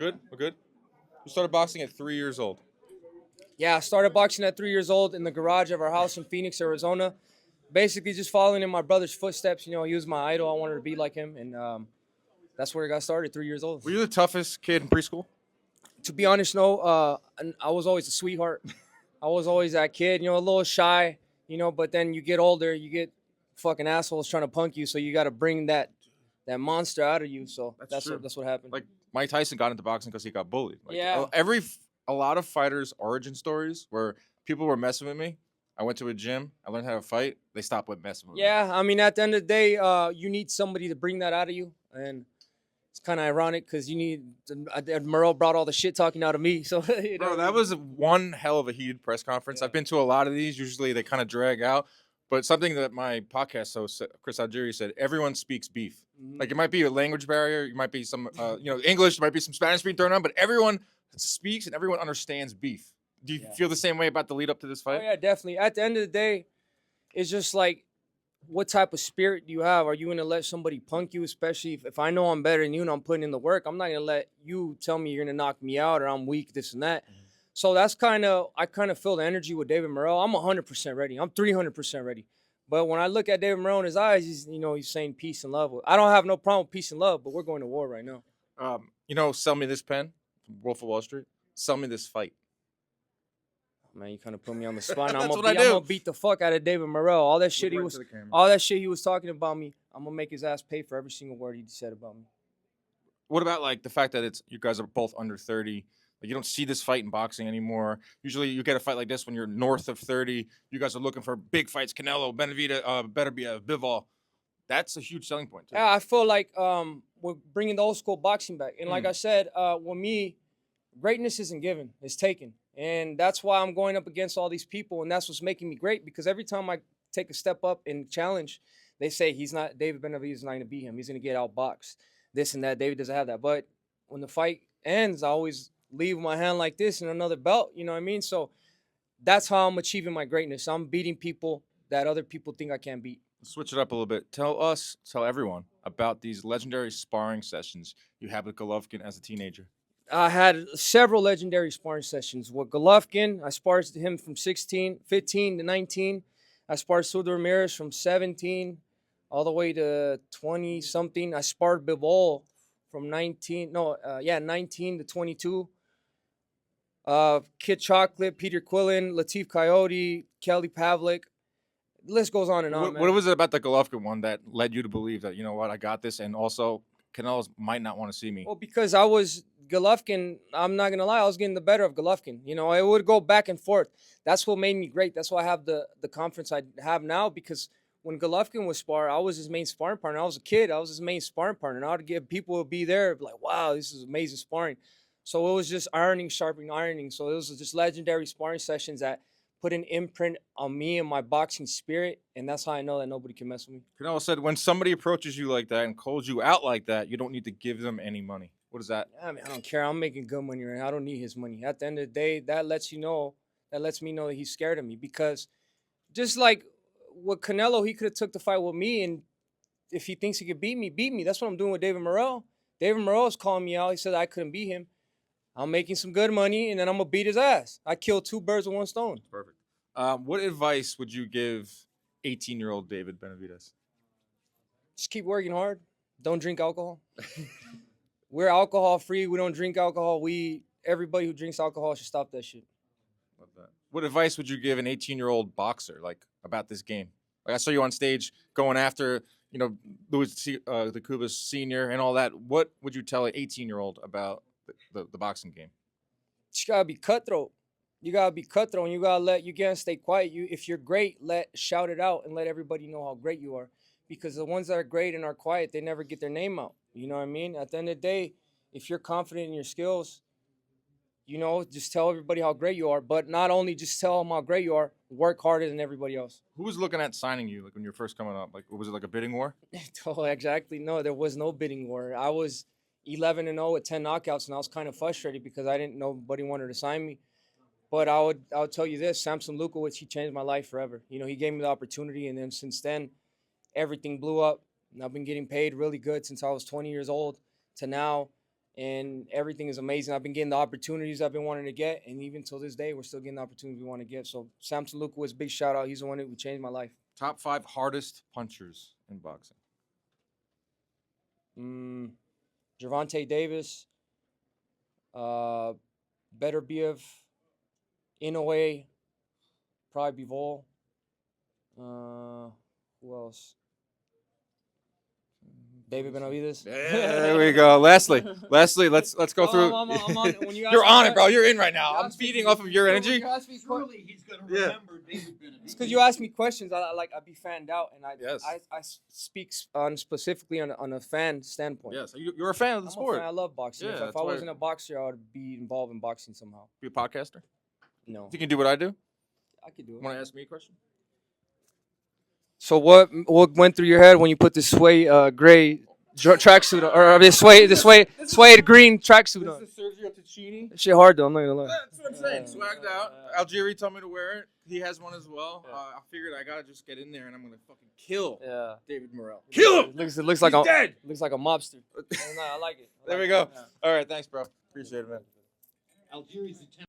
Good? We're good? You started boxing at 3 years old. Yeah, I started boxing at 3 years old in the garage of our house in Phoenix, Arizona. Basically, just following in my brother's footsteps. He was my idol. I wanted to be like him, and that's where it got started. 3 years old. Were you the toughest kid in preschool? To be honest, no. And I was always a sweetheart. I was always that kid. A little shy. But then you get older, you get fucking assholes trying to punk you. So you got to bring that monster out of you. So That's true. that's what happened. Like Mike Tyson got into boxing because he got bullied. Like, Yeah. A lot of fighters' origin stories where people were messing with me. I went to a gym. I learned how to fight. They stopped with messing with me. Yeah, I mean, at the end of the day, you need somebody to bring that out of you, and it's kind of ironic because Morrell brought all the shit talking out of me. So Bro, that was one hell of a heated press conference. Yeah. I've been to a lot of these. Usually they kind of drag out. But something that my podcast host, Chris Algieri, said, everyone speaks beef. Like, it might be a language barrier. You might be some, English. There might be some Spanish being thrown on. But everyone speaks and everyone understands beef. Do you feel the same way about the lead up to this fight? Oh, yeah, definitely. At the end of the day, it's just like, what type of spirit do you have? Are you going to let somebody punk you, especially if I know I'm better than you and I'm putting in the work? I'm not going to let you tell me you're going to knock me out or I'm weak, this and that. So that's I kind of feel the energy with David Morrell. I'm 100% ready. I'm 300% ready. But when I look at David Morrell in his eyes, he's saying peace and love. I don't have no problem with peace and love, but we're going to war right now. Sell me this pen from Wolf of Wall Street. Sell me this fight. Man, you kind of put me on the spot. That's I'm gonna beat the fuck out of David Morrell. All that shit he was talking about me, I'm gonna make his ass pay for every single word he said about me. What about like the fact that you guys are both under 30? Like, you don't see this fight in boxing anymore. Usually you get a fight like this when you're north of 30. You guys are looking for big fights. Canelo, Benavidez, better be a Bivol. That's a huge selling point too. Yeah, I feel like we're bringing the old school boxing back. And like I said, with me, greatness isn't given, it's taken. And that's why I'm going up against all these people, and that's what's making me great, because every time I take a step up and challenge, they say David Benavidez is not going to beat him. He's going to get outboxed, this and that. David doesn't have that. But when the fight ends, I always leave my hand like this and another belt, you know what I mean? So that's how I'm achieving my greatness. I'm beating people that other people think I can't beat. Switch it up a little bit. Tell everyone about these legendary sparring sessions you had with Golovkin as a teenager. I had several legendary sparring sessions with Golovkin. I sparred him from 15 to 19. I sparred Sudo Ramirez from 17 all the way to 20-something. I sparred Bivol from 19 to 22. Kid Chocolate, Peter Quillen, Latif Coyote, Kelly Pavlik. The list goes on and on, man. What was it about the Golovkin one that led you to believe that, you know what, I got this, and also Canelo might not want to see me? Well, because I was Golovkin, I'm not going to lie, I was getting the better of Golovkin. It would go back and forth. That's what made me great. That's why I have the confidence I have now, because when Golovkin was sparring, I was his main sparring partner. I was a kid. I was his main sparring partner. And I would get people would be there like, wow, this is amazing sparring. So it was just sharpening. So it was just legendary sparring sessions that put an imprint on me and my boxing spirit, and that's how I know that nobody can mess with me. Canelo said, when somebody approaches you like that and calls you out like that, you don't need to give them any money. What is that? I mean, I don't care. I'm making good money right now. I don't need his money. At the end of the day, that lets me know that he's scared of me, because just like with Canelo, he could have took the fight with me, and if he thinks he could beat me. That's what I'm doing with David Morrell. David Morrell is calling me out. He said I couldn't beat him. I'm making some good money, and then I'm going to beat his ass. I killed two birds with one stone. Perfect. What advice would you give 18-year-old David Benavidez? Just keep working hard. Don't drink alcohol. We're alcohol-free. We don't drink alcohol. Everybody who drinks alcohol should stop that shit. Love that. What advice would you give an 18-year-old boxer, about this game? Like, I saw you on stage going after, Louis the Cubas Sr. and all that. What would you tell an 18-year-old about the boxing game? You gotta be cutthroat. You gotta be cutthroat, and you can't stay quiet. If you're great, shout it out and let everybody know how great you are. Because the ones that are great and are quiet, they never get their name out. You know what I mean? At the end of the day, if you're confident in your skills, just tell everybody how great you are. But not only just tell them how great you are, work harder than everybody else. Who was looking at signing you, when you were first coming up? Was it like a bidding war? Oh, exactly. No, there was no bidding war. I was 11-0 with 10 knockouts, and I was kind of frustrated because nobody wanted to sign me. But I would tell you this, Samson Lukowicz, he changed my life forever. He gave me the opportunity, and then since then, everything blew up. And I've been getting paid really good since I was 20 years old to now. and everything is amazing. I've been getting the opportunities I've been wanting to get, and even till this day, we're still getting the opportunities we want to get. So Sam Toluca, big shout out. He's the one who changed my life. Top 5 hardest punchers in boxing. Gervonta Davis, Beterbiev, Inoue, probably Bivol. Who else? David Benavidez. There we go. Leslie, let's go through. I'm on, when you You're ask on me it, bro. You're in right now. I'm ask me- feeding off of your energy. Surely he's going to remember David Benavidez. It's because you ask me questions. I'd be fanned out, and Yes. I speak on specifically on a fan standpoint. Yes, you're a fan of the I'm a sport. fan. I love boxing. Yeah, If that's I why- wasn't a boxer, I would be involved in boxing somehow. Be a podcaster. No, You can do what I do. I could do it. Want to ask me a question? So what went through your head when you put this suede gray tracksuit on, or this suede green tracksuit on? This is Sergio Ticini. Shit hard though. I'm not gonna lie. That's what I'm saying. Swagged out. Algieri told me to wear it. He has one as well. Yeah. I figured I gotta just get in there and I'm gonna fucking kill Yeah. David Morrell. Kill him. It looks like He's dead. looks like a mobster. I like it. There we go. All right, thanks, bro. Appreciate it, man. Algeria's attempt.